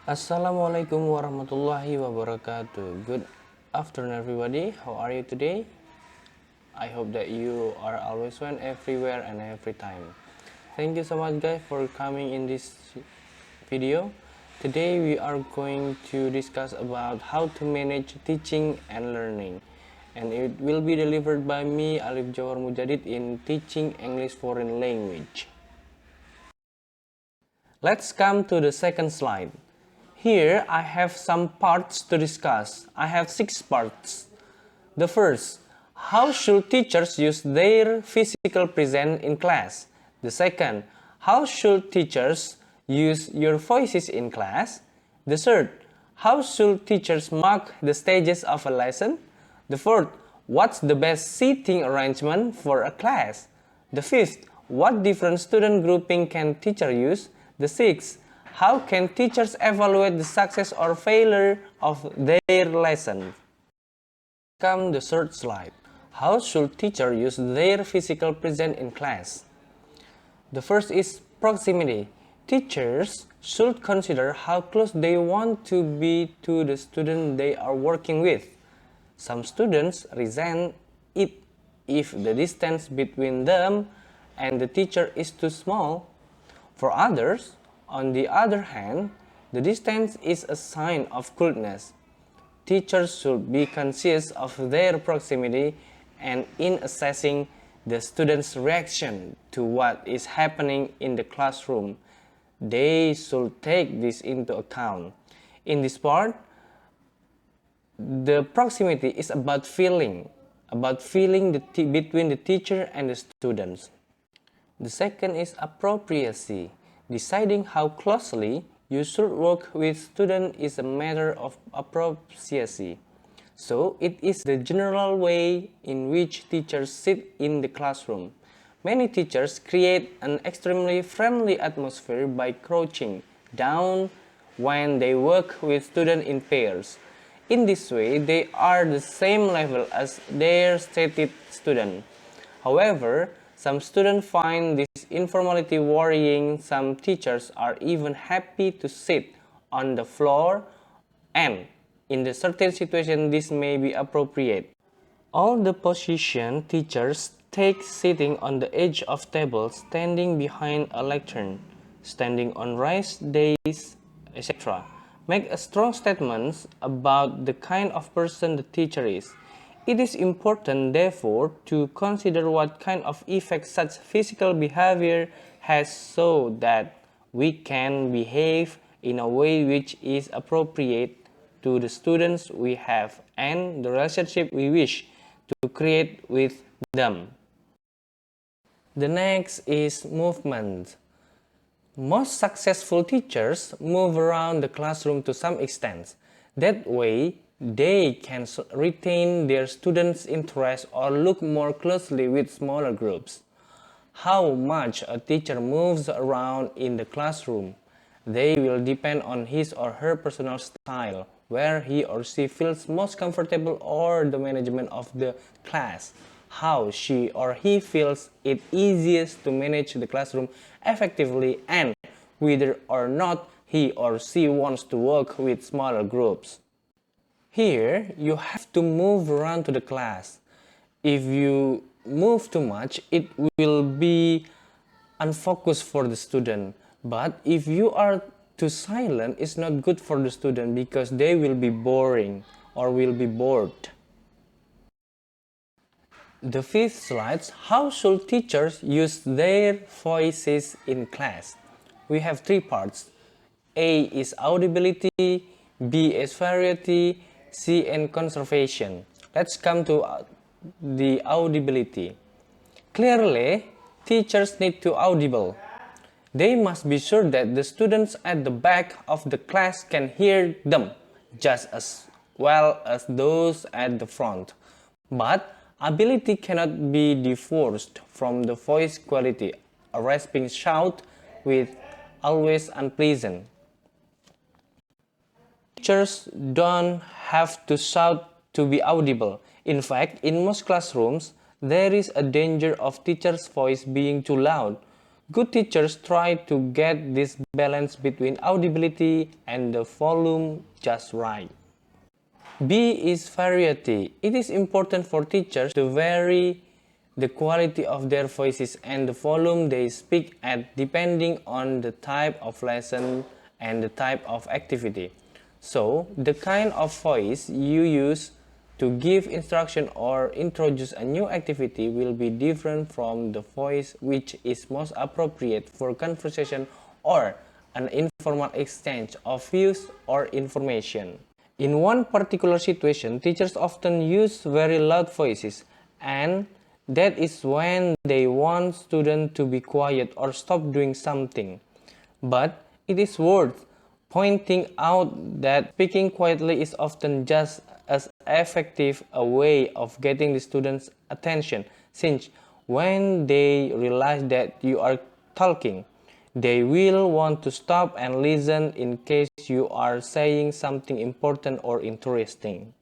Assalamualaikum warahmatullahi wabarakatuh. Good afternoon, everybody. How are you today? I hope that you are always well everywhere and every time. Thank you so much, guys, for coming in this video. Today we are going to discuss about how to manage teaching and learning, and it will be delivered by me, Alif Jawar Mujadid, in teaching English foreign language. Let's come to the second slide. Here I have some parts to discuss. I have 6 parts. The first, how should teachers use their physical presence in class? The second, how should teachers use your voices in class? The third, how should teachers mark the stages of a lesson? The fourth, what's the best seating arrangement for a class? The fifth, what different student grouping can teacher use? The sixth, how can teachers evaluate the success or failure of their lesson? Come the third slide. How should teachers use their physical presence in class? The first is proximity. Teachers should consider how close they want to be to the student they are working with. Some students resent it if the distance between them and the teacher is too small. For others, on the other hand, the distance is a sign of coldness. Teachers should be conscious of their proximity and in assessing the student's reaction to what is happening in the classroom, they should take this into account. In this part, the proximity is about feeling between the teacher and the students. The second is appropriacy. Deciding how closely you should work with students is a matter of appropriacy. So, it is the general way in which teachers sit in the classroom. Many teachers create an extremely friendly atmosphere by crouching down when they work with students in pairs. In this way, they are the same level as their seated student. However, some students find this informality worrying. Some teachers are even happy to sit on the floor, and in a certain situation this may be appropriate. All the position teachers take sitting on the edge of tables, standing behind a lectern, standing on raised days, etc. make a strong statements about the kind of person the teacher is. It is important, therefore, to consider what kind of effect such physical behavior has so that we can behave in a way which is appropriate to the students we have and the relationship we wish to create with them. The next is movement. Most successful teachers move around the classroom to some extent. That way, they can retain their students' interest or look more closely with smaller groups. How much a teacher moves around in the classroom, they will depend on his or her personal style, where he or she feels most comfortable, or the management of the class, how she or he feels it easiest to manage the classroom effectively, and whether or not he or she wants to work with smaller groups. Here, you have to move around to the class. If you move too much, it will be unfocused for the student. But if you are too silent, it's not good for the student because they will be boring or will be bored. The fifth slide, how should teachers use their voices in class? We have 3 parts. A is audibility, B is variety, C and conservation. Let's come to the audibility. Clearly, teachers need to audible. They must be sure that the students at the back of the class can hear them just as well as those at the front. But ability cannot be divorced from the voice quality. A rasping shout with always unpleasant. Teachers don't have to shout to be audible. In fact, in most classrooms, there is a danger of teacher's voice being too loud. Good teachers try to get this balance between audibility and the volume just right. B is variety. It is important for teachers to vary the quality of their voices and the volume they speak at depending on the type of lesson and the type of activity. So, the kind of voice you use to give instruction or introduce a new activity will be different from the voice which is most appropriate for conversation or an informal exchange of views or information. In one particular situation, teachers often use very loud voices, and that is when they want students to be quiet or stop doing something. But it is worth pointing out that speaking quietly is often just as effective a way of getting the students' attention, since when they realize that you are talking, they will want to stop and listen in case you are saying something important or interesting.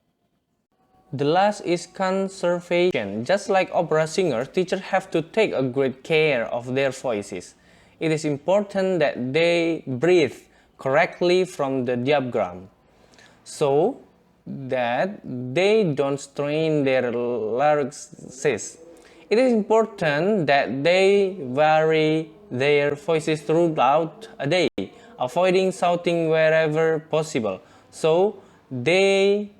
The last is conservation. Just like opera singers, teachers have to take a great care of their voices. It is important that they breathe correctly from the diaphragm, so that they don't strain their larynxes. It is important that they vary their voices throughout a day, avoiding shouting wherever possible, so they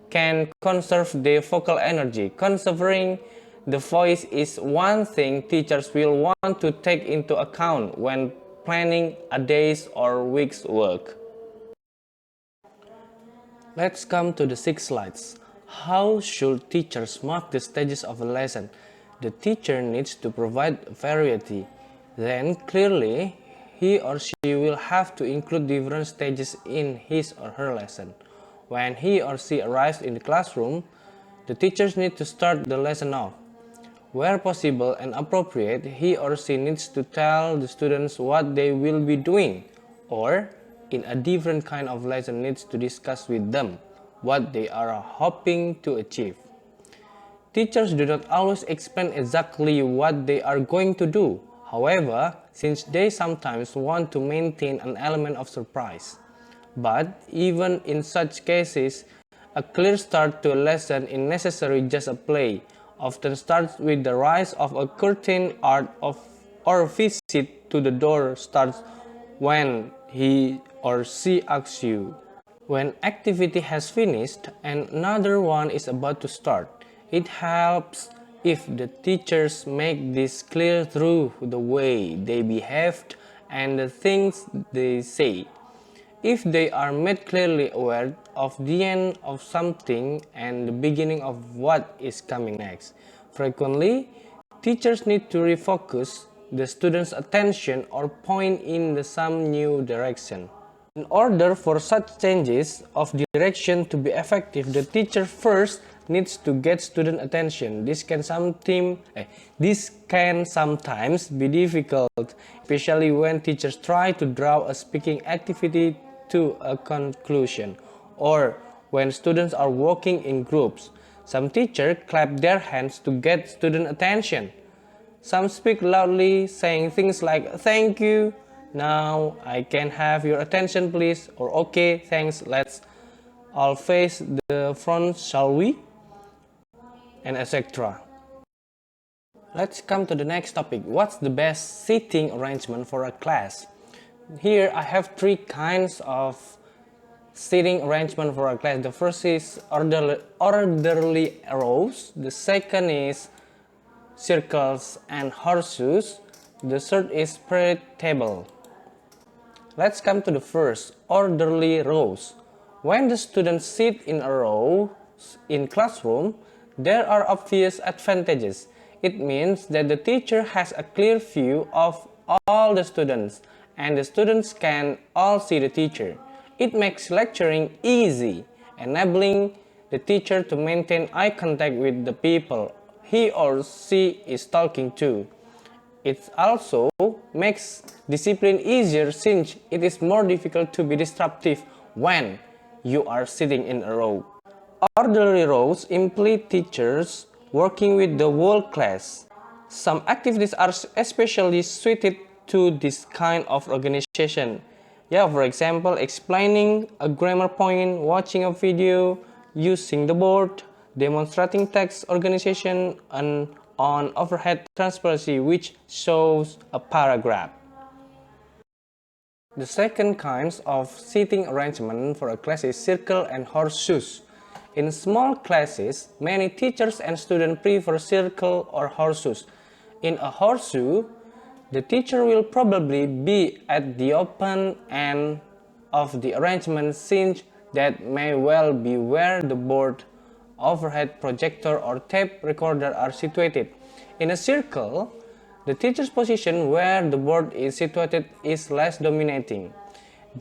can conserve their vocal energy. Conserving the voice is one thing teachers will want to take into account when planning a day's or week's work. Let's come to the 6 slides. How should teachers mark the stages of a lesson? The teacher needs to provide variety. Then clearly, he or she will have to include different stages in his or her lesson. When he or she arrives in the classroom, the teachers need to start the lesson off. Where possible and appropriate, he or she needs to tell the students what they will be doing, or in a different kind of lesson needs to discuss with them what they are hoping to achieve. Teachers do not always explain exactly what they are going to do. However, since they sometimes want to maintain an element of surprise. But even in such cases, a clear start to a lesson is necessary. Just a play often starts with the rise of a curtain or visit to the door starts when he or she asks you. When activity has finished and another one is about to start, it helps if the teachers make this clear through the way they behaved and the things they say. If they are made clearly aware of the end of something and the beginning of what is coming next. Frequently, teachers need to refocus the students' attention or point in some new direction. In order for such changes of direction to be effective, the teacher first needs to get student attention. This can sometimes be difficult, especially when teachers try to draw a speaking activity to a conclusion, or when students are working in groups. Some teachers clap their hands to get student attention. Some speak loudly, saying things like, "Thank you, now I can have your attention please," or "Okay, thanks, let's all face the front, shall we?" and etc. Let's come to the next topic. What's the best seating arrangement for a class? Here I have 3 kinds of seating arrangement for a class. The first is orderly rows. The second is circles and horseshoes. The third is spread table. Let's come to the first, orderly rows. When the students sit in a row in classroom, there are obvious advantages. It means that the teacher has a clear view of all the students, and the students can all see the teacher. It makes lecturing easy, enabling the teacher to maintain eye contact with the people he or she is talking to. It also makes discipline easier since it is more difficult to be disruptive when you are sitting in a row. Orderly rows imply teachers working with the whole class. Some activities are especially suited to this kind of organization. Yeah, for example, explaining a grammar point, watching a video, using the board, demonstrating text organization, and on overhead transparency, which shows a paragraph. The second kinds of seating arrangement for a class is circle and horseshoes. In small classes, many teachers and students prefer circle or horseshoes. In a horseshoe, the teacher will probably be at the open end of the arrangement, since that may well be where the board, overhead projector or tape recorder are situated. In a circle, the teacher's position where the board is situated is less dominating.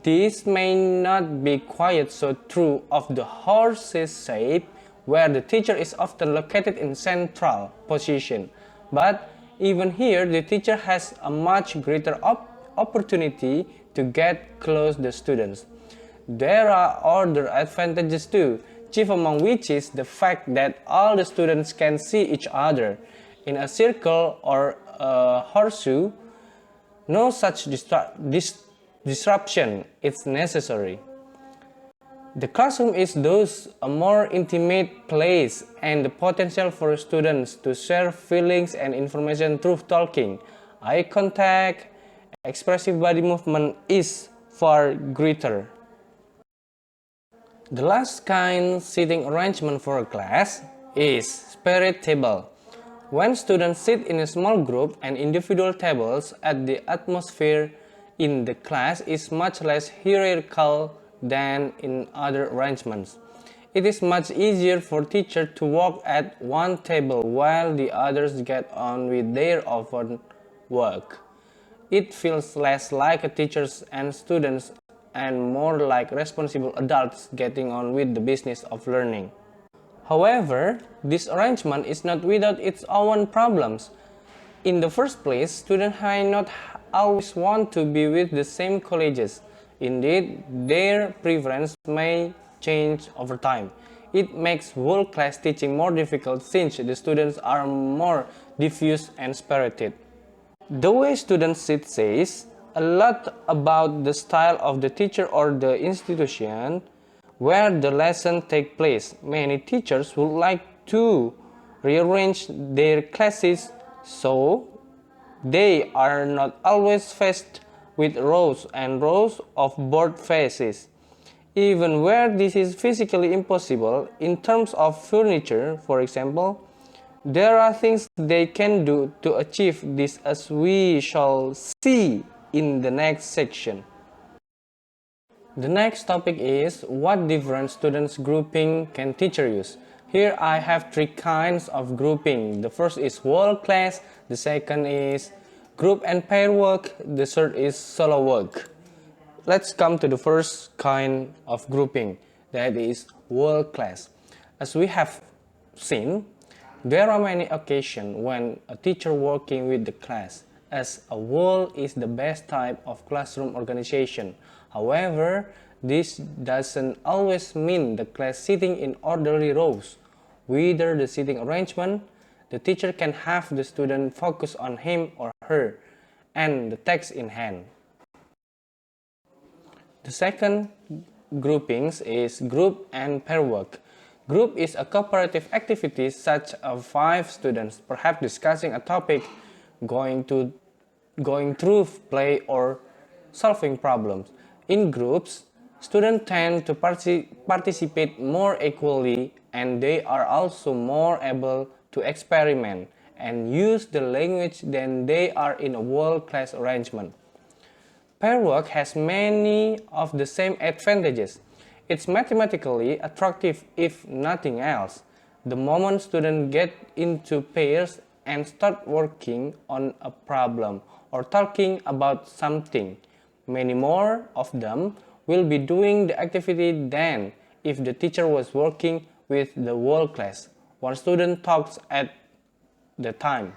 This may not be quite so true of the horse's shape, where the teacher is often located in central position. But even here, the teacher has a much greater opportunity to get close to the students. There are other advantages too, chief among which is the fact that all the students can see each other. In a circle or a horseshoe, no such disruption is necessary. The classroom is thus a more intimate place, and the potential for students to share feelings and information through talking, eye contact, expressive body movement is far greater. The last kind seating arrangement for a class is spirit table. When students sit in a small group and individual tables, the atmosphere in the class is much less hierarchical than in other arrangements. It is much easier for teachers to work at one table while the others get on with their own work. It feels less like a teachers and students and more like responsible adults getting on with the business of learning. However, this arrangement is not without its own problems. In the first place, students may not always want to be with the same colleges. Indeed, their preference may change over time. It makes whole class teaching more difficult since the students are more diffuse and spirited. The way students sit says a lot about the style of the teacher or the institution where the lesson takes place. Many teachers would like to rearrange their classes so they are not always faced with rows and rows of board faces. Even where this is physically impossible, in terms of furniture, for example, there are things they can do to achieve this, as we shall see in the next section. The next topic is what different students grouping can teacher use. Here I have three kinds of grouping. The first is whole class, the second is group and pair work, the third is solo work. Let's come to the first kind of grouping, that is whole class. As we have seen, there are many occasions when a teacher working with the class as a whole is the best type of classroom organization. However, this doesn't always mean the class sitting in orderly rows. With the seating arrangement, the teacher can have the student focus on him or her and the text in hand. The second groupings is group and pair work. Group is a cooperative activity such as 5 students, perhaps discussing a topic, going through play or solving problems. In groups, students tend to participate more equally, and they are also more able to experiment and use the language than they are in a whole class arrangement. Pair work has many of the same advantages. It's mathematically attractive if nothing else. The moment students get into pairs and start working on a problem or talking about something, many more of them will be doing the activity than if the teacher was working with the whole class. One student talks at the time.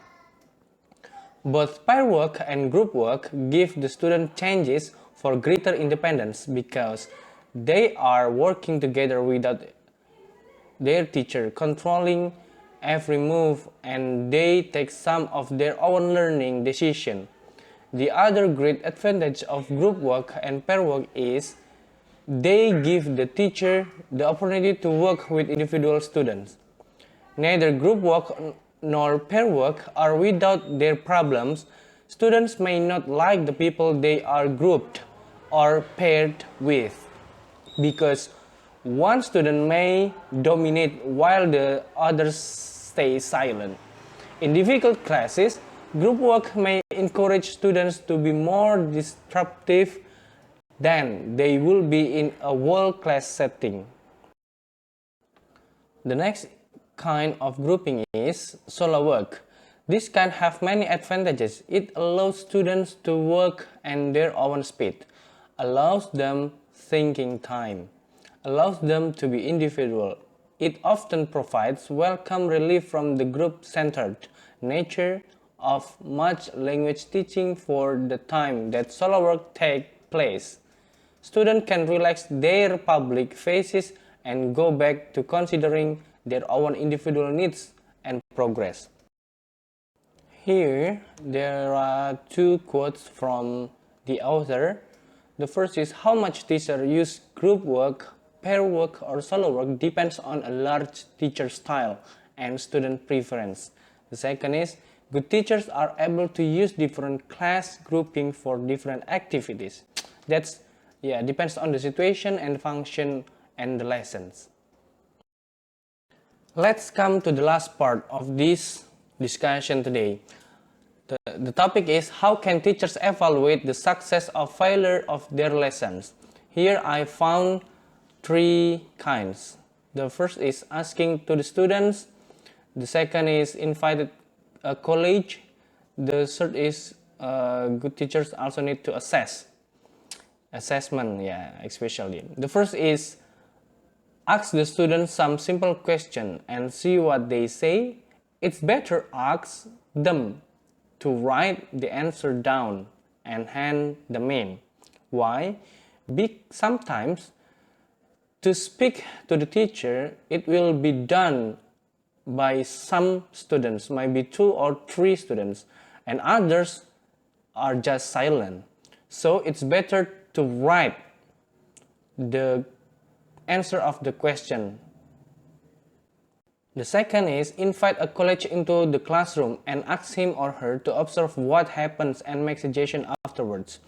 Both pair work and group work give the student chances for greater independence because they are working together without their teacher controlling every move, and they take some of their own learning decision. The other great advantage of group work and pair work is they give the teacher the opportunity to work with individual students. Neither group work nor pair work are without their problems. Students may not like the people they are grouped or paired with because one student may dominate while the others stay silent. In difficult classes, group work may encourage students to be more disruptive than they will be in a world-class setting. The next kind of grouping is solo work. This can have many advantages. It allows students to work at their own speed, allows them thinking time, allows them to be individual. It often provides welcome relief from the group-centered nature of much language teaching for the time that solo work takes place. Students can relax their public faces and go back to considering their own individual needs and progress. Here, there are two quotes from the author. The first is, how much teachers use group work, pair work, or solo work depends on a large teacher style and student preference. The second is, good teachers are able to use different class grouping for different activities. That's, depends on the situation and function and the lessons. Let's come to the last part of this discussion today. The topic is, how can teachers evaluate the success or failure of their lessons? Here I found three kinds. The first is asking to the students. The second is invited a college. The third is good teachers also need to assessment, especially. The first is ask the students some simple question and see what they say. It's better ask them to write the answer down and hand them in. Why? Sometimes to speak to the teacher, it will be done by some students, maybe 2 or 3 students, and others are just silent. So it's better to write the answer of the question. The second is invite a colleague into the classroom and ask him or her to observe what happens and make suggestions afterwards.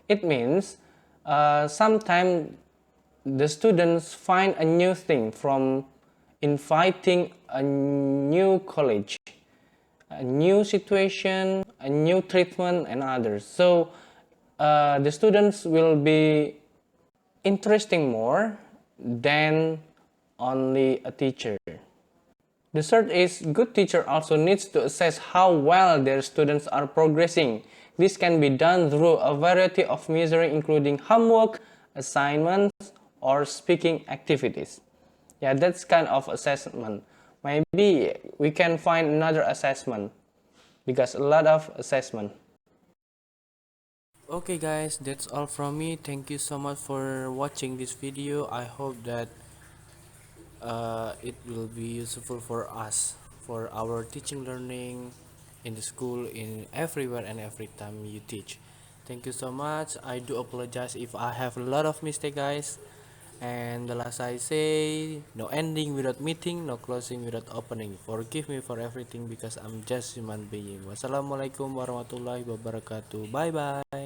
It means sometimes the students find a new thing from inviting a new college, a new situation, a new treatment, and others. So the students will be interesting more than only a teacher. The third is, good teacher also needs to assess how well their students are progressing. This can be done through a variety of measures including homework, assignments, or speaking activities. That's kind of assessment. Maybe we can find another assessment because a lot of assessment. Okay guys, that's all from me. Thank you so much for watching this video. I hope that it will be useful for us, for our teaching learning in the school, in everywhere and every time you teach. Thank you so much. I do apologize if I have a lot of mistake guys, and the last I say, no ending without meeting, no closing without opening. Forgive me for everything because I'm just human being. Wassalamualaikum warahmatullahi wabarakatuh. Bye bye.